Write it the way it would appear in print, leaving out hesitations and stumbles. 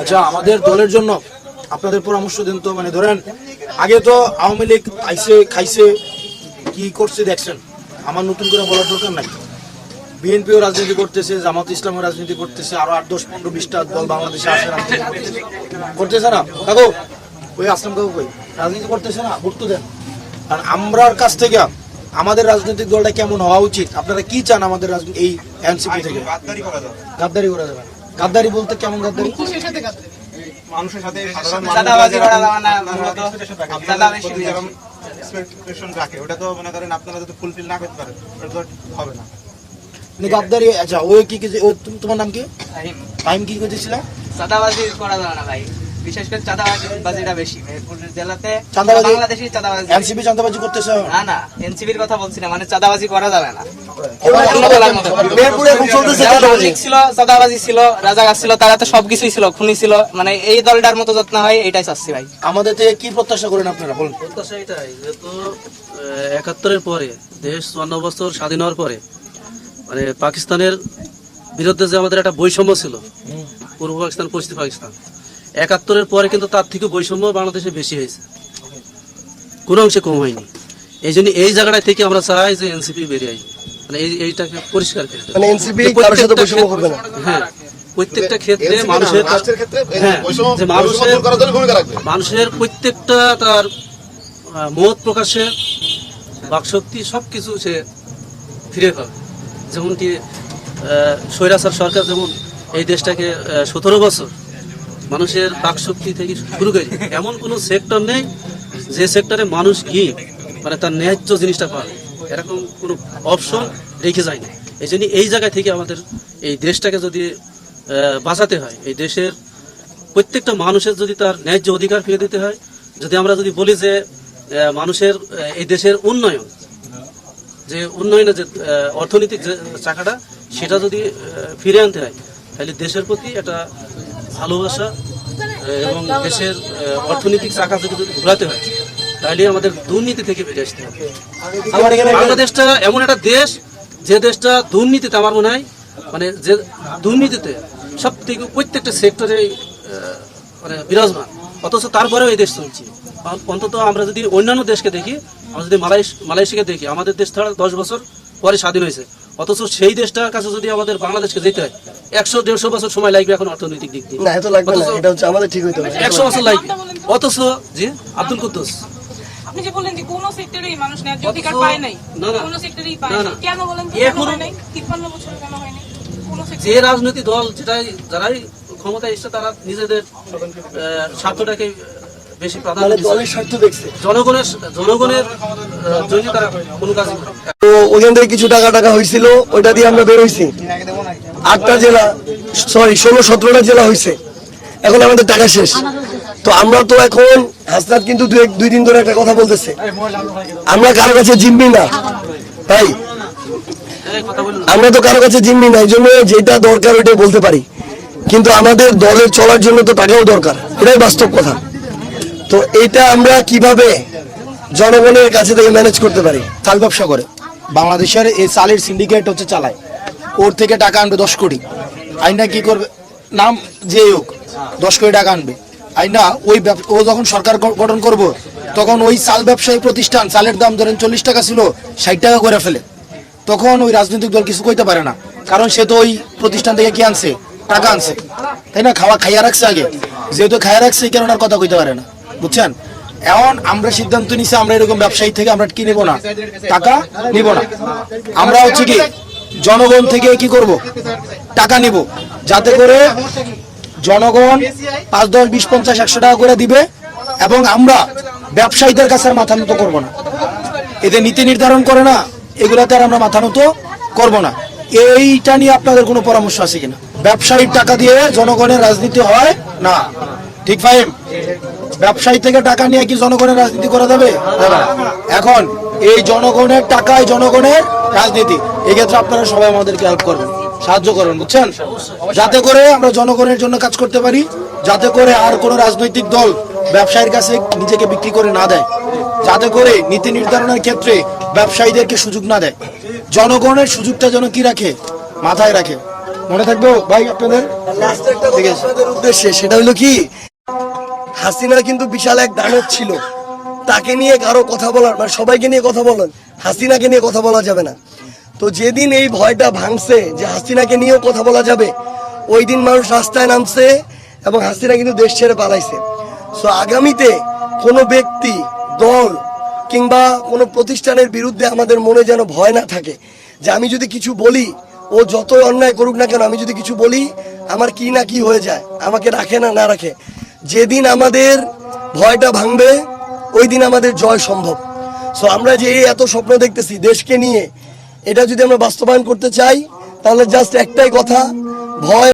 আচ্ছা, আমাদের দলের জন্য আপনাদের পরামর্শ দেন তো। মানে ধরেন আগে তো আওয়ামী লীগ আইসে খাইছে, কি করছে দেখছেন, আমার নতুন করে বলার দরকার নাই। বিএনপিও রাজনীতি করতেছে, জামাত ইসলামও রাজনীতি করতেছে, আরো 8, 10, 15, 20টা দল বাংলাদেশে আসে রাজনীতি করতেছে না কাকু? ওই আসলাম কাকু কই রাজনীতি করতেছে না? ভোট তো দেন। আর আমরার কাছ থেকে আমাদের রাজনৈতিক দলটা কেমন হওয়া উচিত, আপনারা কি চান আমাদের রাজনীতি এই এনসিপি থেকে? গাদ্দারি করা যাবে। গাদ্দারি বলতে কেমন গাদ্দারি? মানুষের সাথে চাঁদাবাজি করা যাবে না, এক্সপেকটেশন রাখে, ওটা তো মনে করেন আপনারা যদি ফুলফিল না করতে পারেন ওটা তো হবে না। গাদ্দারি। আচ্ছা, ওই কি তোমার নাম কি? টাইম কি করতেছিল? চাঁদাবাজি করা যাবে না ভাই, বিশেষ করে চাঁদাবাজিটা বেশি মেহেরপুর জেলাতে। বাংলাদেশি চাঁদাবাজি, এনসিপি চাঁদাবাজি করতেছে না। না, এনসিপির কথা বলছি না, মানে চাঁদাবাজি করা যাবে না। চাঁদাবাজি ছিল, রাজাকার ছিল, তারা তো সবকিছুই ছিল, খুনি ছিল, মানে এই দলটার মতো যত্ন হয় এটাই চাচ্ছি ভাই। আমাদের থেকে কি প্রত্যাশা করেন আপনারা বলুন? প্রত্যাশা এটাই, যেহেতু 71-এর পরে দেশ 54 বছর স্বাধীন হওয়ার পরে মানে পাকিস্তানের বিরুদ্ধে যে আমাদের একটা বৈষম্য ছিল, পূর্ব পাকিস্তান পশ্চিম পাকিস্তান, 71-এর পরে কিন্তু তার থেকে বৈষম্য বাংলাদেশে বেশি হয়েছে, কোনো অংশে কম হয়নি। এই জন্য এই জায়গাটা থেকে আমরা চাই যে এনসিপি বেরিয়ে আসবে, মানে এইটাকে পরিষ্কার করতে, মানে এনসিপি কারোর সাথে বৈষম্য করবে না। হ্যাঁ, প্রত্যেকটা ক্ষেত্রে মানুষের মানুষের প্রত্যেকটা তার মত প্রকাশের বাকশক্তি সবকিছু সে ফিরে পাবে। যেমনটি স্বৈরাচার সরকার যেমন এই দেশটাকে 17 বছর মানুষের বাকশক্তি থেকে শুরু করে, এমন কোনো সেক্টর নেই যে সেক্টরে মানুষ গিয়ে মানে তার ন্যায্য জিনিসটা পাবে, এরকম কোনো অপশন রেখে যায় না। এই জন্য এই জায়গা থেকে আমাদের এই দেশটাকে যদি বাঁচাতে হয়, এই দেশের প্রত্যেকটা মানুষের যদি তার ন্যায্য অধিকার ফিরে দিতে হয়, যদি আমরা যদি বলি যে মানুষের এই দেশের উন্নয়ন, যে উন্নয়নের যে অর্থনৈতিক যে চাকাটা সেটা যদি ফিরে আনতে হয়, তাহলে দেশের প্রতি একটা ভালোবাসা এবং দেশের অর্থনৈতিক চাকা যদি ঘোরাতে হয়, তাহলে আমাদের দুর্নীতি থেকে বেরিয়ে আসতে হবে। বাংলাদেশটা এমন একটা দেশ যে দেশটা দুর্নীতিতে আমার মনে হয় মানে যে দুর্নীতিতে সব থেকে প্রত্যেকটা সেক্টরে মানে বিরাজমান, অথচ তারপরেও এই দেশ চলছে। অন্তত আমরা যদি অন্যান্য দেশকে দেখি, আমরা যদি মালয়েশিয়াকে দেখি, আমাদের দেশ ছাড়া 10 বছর পরে স্বাধীন হয়েছে, অথচ সেই দেশটার কাছে যদি আমাদের বাংলাদেশকে যেতে হয় 100-150 বছর সময় লাগবে এখন অর্থনৈতিক দিক দিয়ে। না, এত লাগবে না, এটা হচ্ছে আমাদের ঠিক হইতে হবে, 100 বছর লাগবে। অথচ জি আব্দুল কুদ্দুস আপনি যে বললেন যে কোন সেক্টরেই মানুষ ন্যায্য অধিকার পায় নাই, কোন সেক্টরেই পায় নাই, কেন বলেন? কেন হয় নাই? 53 বছর কেন হয় নাই? কোন সেক্টরে যে রাজনৈতিক দল যারাই ক্ষমতায় এসে তারা নিজেদের স্বার্থটাকে বেশি প্রাধান্য দিচ্ছে, দলের স্বার্থ দেখছে, জনগণের জন্য তারা কোনো কাজই করে। তো ওখান থেকে কিছু টাকা হয়েছিল, ওইটা দিয়ে আমরা বের হয়েছি। 8টা জেলা, সরি 16-17টা জেলা হয়েছে, এখন আমাদের টাকা শেষ। তো আমরা তো এখন হাসনাত কিন্তু 2 দিন ধরে একটা কথা বলতেছে, আমরা কারো কাছে জিম্মি না তাই, আমরা তো কারো কাছে জিম্মি না, এই জন্য যেটা দরকার ওইটাই বলতে পারি। কিন্তু আমাদের দলের চলার জন্য তো টাকাও দরকার, এটাই বাস্তব কথা। তো এটা আমরা কিভাবে জনগণের কাছে থেকে ম্যানেজ করতে পারি? চাল ব্যবসা করে বাংলাদেশের এই চালের সিন্ডিকেট হচ্ছে চালায়, ওর থেকে টাকা আনবে 10 কোটি, আইনা কি করবে, নাম যে হোক 10 কোটি টাকা আনবে আইনা, ও যখন সরকার গঠন করব তখন ওই চাল ব্যবসায়ী প্রতিষ্ঠান চালের দাম ধরেন 40 টাকা ছিল 60 টাকা করে ফেলে, তখন ওই রাজনৈতিক দল কিছু কইতে পারে না, কারণ সে তো ওই প্রতিষ্ঠান থেকে কি আনছে, টাকা আনছে, তাই না? খাইয়া রাখছে আগে, যেহেতু খাইয়া রাখছে কেন আর কথা কইতে পারে না, বুঝছেন? এখন আমরা সিদ্ধান্ত নিছি আমরা এরকম ব্যবসায়ী থেকে আমরা কি নিব না, টাকা নিব না। আমরা হচ্ছে কি জনগণ থেকে কি করব, টাকা নিব, যাতে করে জনগণ 5, 10, 20, 50, 100 টাকা করে দিবে, এবং আমরা ব্যবসায়ীদের কাছে আর মাথা নত করবো না। এদের নীতি নির্ধারণ করে না, এগুলাতে আর আমরা মাথা নত করবো না। এইটা নিয়ে আপনাদের কোনো পরামর্শ আছে কিনা? ব্যবসায়ীর টাকা দিয়ে জনগণের রাজনীতি হয় না, ঠিক ফাহিম? ব্যবসায়ী থেকে টাকা নিয়ে কি জনগণের রাজনীতি করা যাবে? এখন এই জনগণের টাকায় জনগণের রাজনীতি, এক্ষেত্রে আপনারা সবাই আমাদেরকে হেল্প করবেন, সাহায্য করবেন, বুঝছেন? যাতে করে আমরা জনগণের জন্য কাজ করতে পারি, যাতে করে আর কোনো রাজনৈতিক দল ব্যবসায়ীর কাছে নিজেকে বিক্রি করে না দেয়, যাতে করে নীতি নির্ধারণের ক্ষেত্রে ব্যবসায়ীদেরকে সুযোগ না দেয়, জনগণের সুযোগটা যেন কি রাখে, মাথায় রাখে। মনে থাকবে ভাই আপনাদের? লাস্ট একটা কথা আপনাদের উদ্দেশ্যে, সেটা হলো কি, হাসিনা কিন্তু বিশাল এক দানব ছিল। তাকে নিয়ে কারো কথা বলার, মানে সবাইকে নিয়ে কথা বলেন, হাসিনাকে নিয়ে কথা বলা যাবে না। তো যেদিন এই ভয়টা ভাঙছে যে হাসিনাকে নিয়েও কথা বলা যাবে, ওই দিন মানুষ রাস্তায় নামছে এবং হাসিনা কিন্তু দেশ ছেড়ে পালাইছে। সো আগামীতে কোনো ব্যক্তি, দল কিংবা কোনো প্রতিষ্ঠানের বিরুদ্ধে আমাদের মনে যেন ভয় না থাকে যে আমি যদি কিছু বলি, ও যতই অন্যায় করুক না কেন, আমি যদি কিছু বলি আমার কি না কি হয়ে যায়, আমাকে রাখে না না রাখে। যেদিন আমাদের ভয়টা ভাঙবে ওই দিন আমাদের জয় সম্ভব। সো আমরা যে এত স্বপ্ন দেখতেছি দেশকে নিয়ে, এটা যদি আমরা বাস্তবায়ন করতে চাই তাহলে জাস্ট একটাই কথা, ভয়